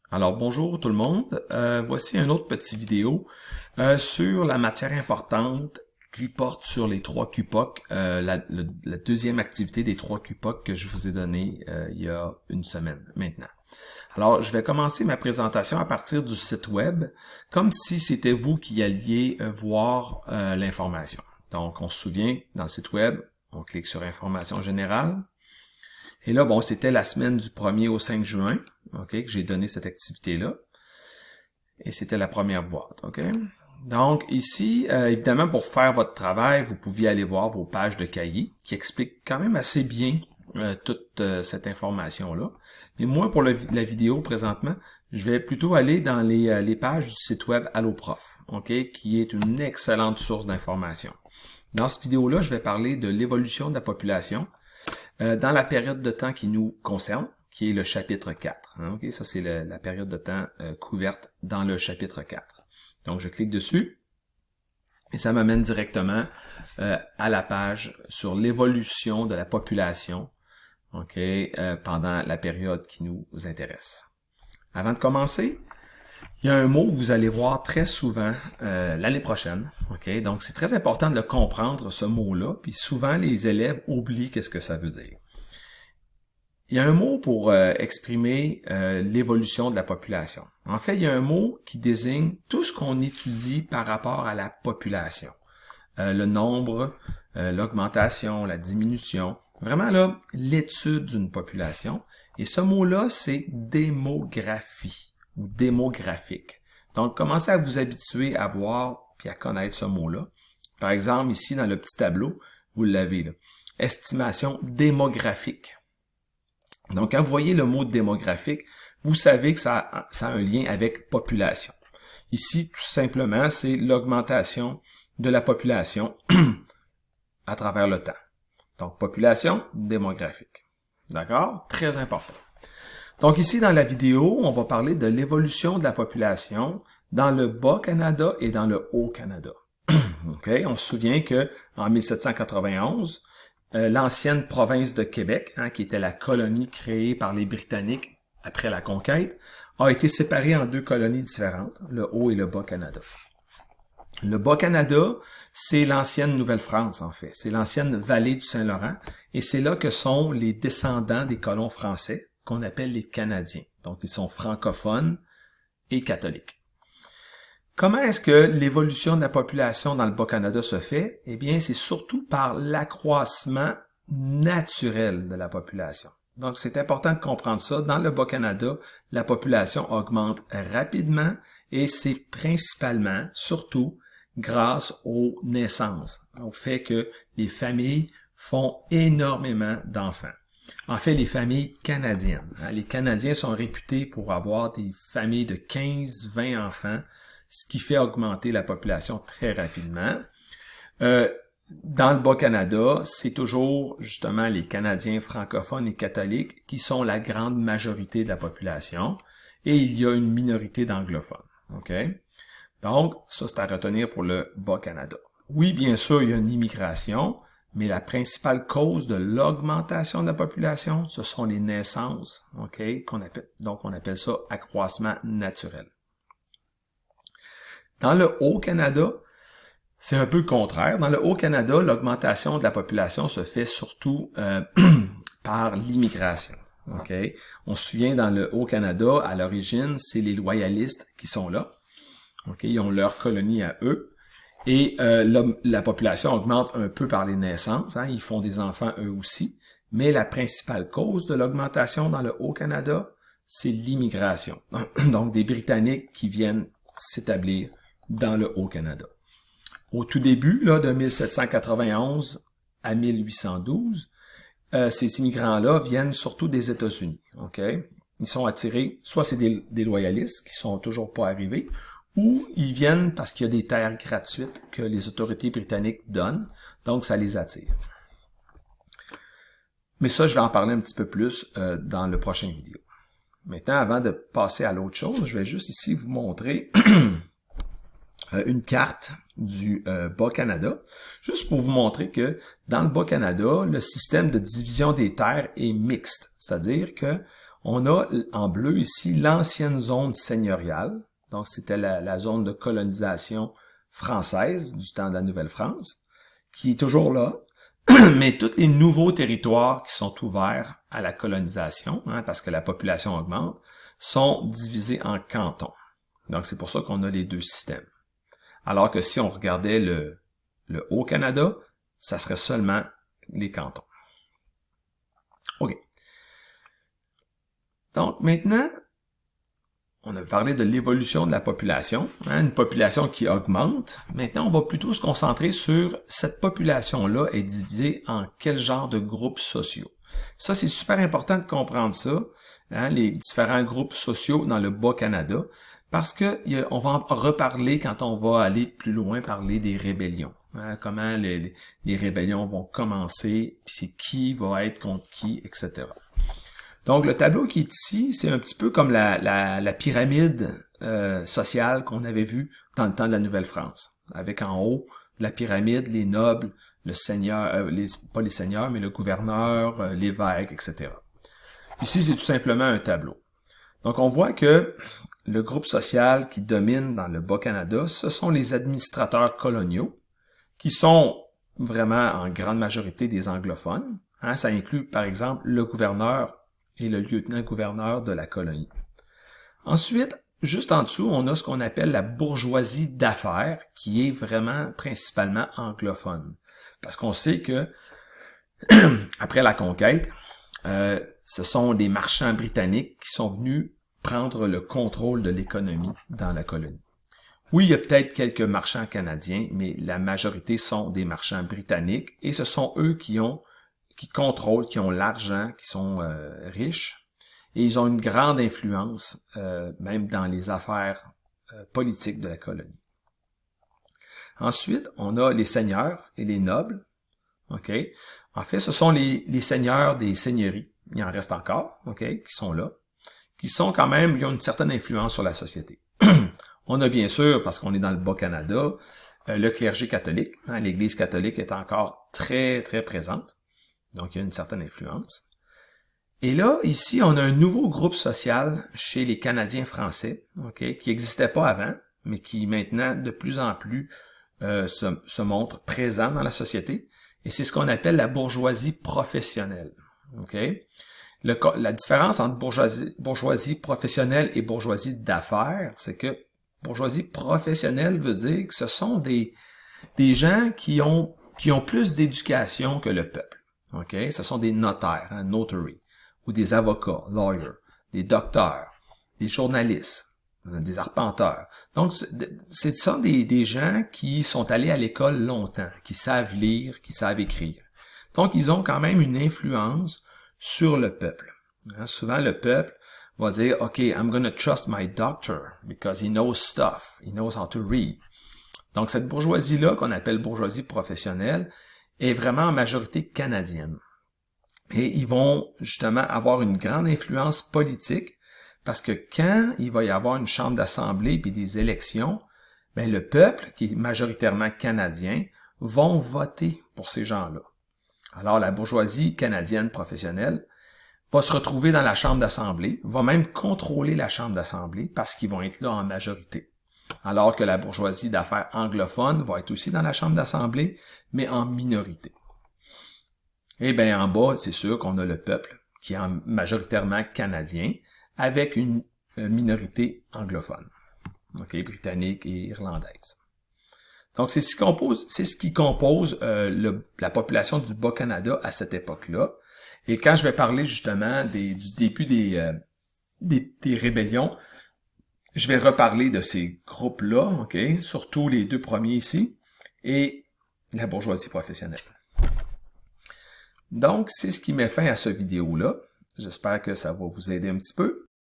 Alors bonjour tout le monde, voici une autre petite vidéo sur la matière importante qui porte sur les 3 QPOC, la deuxième activité des 3 QPOC que je vous ai donné il y a une semaine maintenant. Alors je vais commencer ma présentation à partir du site web comme si c'était vous qui alliez voir l'information. Donc on se souvient, dans le site web, on clique sur Information générale. Et là, bon, c'était la semaine du 1er au 5 juin, OK, que j'ai donné cette activité-là. Et c'était la première boîte, OK? Donc, ici, évidemment, pour faire votre travail, vous pouviez aller voir vos pages de cahier qui expliquent quand même assez bien toute cette information-là. Mais moi, pour la vidéo présentement, je vais plutôt aller dans les pages du site web AlloProf, OK, qui est une excellente source d'information. Dans cette vidéo-là, je vais parler de l'évolution de la population dans la période de temps qui nous concerne, qui est le chapitre 4. Hein, okay? Ça, c'est la période de temps couverte dans le chapitre 4. Donc, je clique dessus et ça m'amène directement à la page sur l'évolution de la population pendant la période qui nous intéresse. Avant de commencer, il y a un mot que vous allez voir très souvent l'année prochaine. Okay? Donc, c'est très important de le comprendre, ce mot-là. Puis souvent, les élèves oublient qu'est-ce que ça veut dire. Il y a un mot pour exprimer l'évolution de la population. En fait, il y a un mot qui désigne tout ce qu'on étudie par rapport à la population. Le nombre, l'augmentation, la diminution. Vraiment, là, l'étude d'une population. Et ce mot-là, c'est démographie ou démographique. Donc, commencez à vous habituer à voir puis à connaître ce mot-là. Par exemple, ici, dans le petit tableau, vous l'avez là. Estimation démographique. Donc, quand vous voyez le mot démographique, vous savez que ça a un lien avec population. Ici, tout simplement, c'est l'augmentation de la population à travers le temps. Donc, population démographique. D'accord? Très important. Donc ici, dans la vidéo, on va parler de l'évolution de la population dans le Bas-Canada et dans le Haut-Canada. Okay? On se souvient que en 1791, l'ancienne province de Québec, qui était la colonie créée par les Britanniques après la conquête, a été séparée en 2 colonies différentes, le Haut et le Bas-Canada. Le Bas-Canada, c'est l'ancienne Nouvelle-France, en fait. C'est l'ancienne vallée du Saint-Laurent, et c'est là que sont les descendants des colons français, qu'on appelle les Canadiens. Donc, ils sont francophones et catholiques. Comment est-ce que l'évolution de la population dans le Bas-Canada se fait? Eh bien, c'est surtout par l'accroissement naturel de la population. Donc, c'est important de comprendre ça. Dans le Bas-Canada, la population augmente rapidement et c'est principalement, surtout, grâce aux naissances, au fait que les familles font énormément d'enfants. En fait, les familles canadiennes. Les Canadiens sont réputés pour avoir des familles de 15-20 enfants, ce qui fait augmenter la population très rapidement. Dans le Bas-Canada, c'est toujours justement les Canadiens francophones et catholiques qui sont la grande majorité de la population, et il y a une minorité d'anglophones. Okay? Donc, ça c'est à retenir pour le Bas-Canada. Oui, bien sûr, il y a une immigration, mais la principale cause de l'augmentation de la population, ce sont les naissances, donc on appelle ça accroissement naturel. Dans le Haut-Canada, c'est un peu le contraire. Dans le Haut-Canada, l'augmentation de la population se fait surtout par l'immigration. Okay? On se souvient, dans le Haut-Canada, à l'origine, c'est les loyalistes qui sont là. Okay? Ils ont leur colonie à eux. Et la population augmente un peu par les naissances, ils font des enfants eux aussi, mais la principale cause de l'augmentation dans le Haut-Canada, c'est l'immigration. Donc des Britanniques qui viennent s'établir dans le Haut-Canada. Au tout début, là, de 1791 à 1812, ces immigrants-là viennent surtout des États-Unis. Okay? Ils sont attirés, soit c'est des loyalistes qui sont toujours pas arrivés, ou ils viennent parce qu'il y a des terres gratuites que les autorités britanniques donnent, donc ça les attire. Mais ça, je vais en parler un petit peu plus dans le prochain vidéo. Maintenant, avant de passer à l'autre chose, je vais juste ici vous montrer une carte du Bas-Canada, juste pour vous montrer que dans le Bas-Canada, le système de division des terres est mixte, c'est-à-dire que On a en bleu ici l'ancienne zone seigneuriale. Donc, c'était la zone de colonisation française du temps de la Nouvelle-France, qui est toujours là. Mais tous les nouveaux territoires qui sont ouverts à la colonisation, parce que la population augmente, sont divisés en cantons. Donc, c'est pour ça qu'on a les deux systèmes. Alors que si on regardait le Haut-Canada, ça serait seulement les cantons. OK. Donc, maintenant, on a parlé de l'évolution de la population, une population qui augmente. Maintenant, on va plutôt se concentrer sur cette population-là est divisée en quel genre de groupes sociaux. Ça, c'est super important de comprendre ça, les différents groupes sociaux dans le Bas-Canada, parce que on va en reparler quand on va aller plus loin, parler des rébellions. Comment les rébellions vont commencer, puis c'est qui va être contre qui, etc. Donc, le tableau qui est ici, c'est un petit peu comme la pyramide sociale qu'on avait vue dans le temps de la Nouvelle-France. Avec en haut, la pyramide, les nobles, le seigneur, pas les seigneurs, mais le gouverneur, l'évêque, etc. Ici, c'est tout simplement un tableau. Donc, on voit que le groupe social qui domine dans le Bas-Canada, ce sont les administrateurs coloniaux, qui sont vraiment en grande majorité des anglophones. Ça inclut, par exemple, le gouverneur et le lieutenant-gouverneur de la colonie. Ensuite, juste en dessous, on a ce qu'on appelle la bourgeoisie d'affaires, qui est vraiment principalement anglophone. Parce qu'on sait que, après la conquête, ce sont des marchands britanniques qui sont venus prendre le contrôle de l'économie dans la colonie. Oui, il y a peut-être quelques marchands canadiens, mais la majorité sont des marchands britanniques, et ce sont eux qui contrôlent, qui ont l'argent, qui sont riches, et ils ont une grande influence, même dans les affaires politiques de la colonie. Ensuite, on a les seigneurs et les nobles. OK? En fait, ce sont les seigneurs des seigneuries, il en reste encore, OK, qui sont là, qui sont quand même, ils ont une certaine influence sur la société. On a bien sûr, parce qu'on est dans le Bas-Canada, le clergé catholique. L'Église catholique est encore très, très présente. Donc, il y a une certaine influence. Et là, ici, on a un nouveau groupe social chez les Canadiens français, OK, qui n'existait pas avant, mais qui maintenant, de plus en plus, se montre présent dans la société. Et c'est ce qu'on appelle la bourgeoisie professionnelle. OK? La différence entre bourgeoisie professionnelle et bourgeoisie d'affaires, c'est que bourgeoisie professionnelle veut dire que ce sont des gens qui ont plus d'éducation que le peuple. OK? Ce sont des notaires, notary, ou des avocats, lawyers, des docteurs, des journalistes, des arpenteurs. Donc, c'est ça des gens qui sont allés à l'école longtemps, qui savent lire, qui savent écrire. Donc, ils ont quand même une influence sur le peuple. Souvent, le peuple va dire, OK, I'm going to trust my doctor because he knows stuff. He knows how to read. Donc, cette bourgeoisie-là, qu'on appelle bourgeoisie professionnelle, est vraiment en majorité canadienne. Et ils vont justement avoir une grande influence politique parce que quand il va y avoir une chambre d'assemblée puis des élections, ben le peuple, qui est majoritairement canadien, vont voter pour ces gens-là. Alors, la bourgeoisie canadienne professionnelle va se retrouver dans la chambre d'assemblée, va même contrôler la chambre d'assemblée parce qu'ils vont être là en majorité. Alors que la bourgeoisie d'affaires anglophone va être aussi dans la chambre d'assemblée, mais en minorité. Et bien, en bas, c'est sûr qu'on a le peuple, qui est majoritairement canadien, avec une minorité anglophone, okay, britannique et irlandaise. Donc, c'est ce qui compose la population du Bas-Canada à cette époque-là. Et quand je vais parler justement du début des rébellions, je vais reparler de ces groupes-là, ok, surtout les deux premiers ici, et la bourgeoisie professionnelle. Donc, c'est ce qui met fin à cette vidéo-là. J'espère que ça va vous aider un petit peu.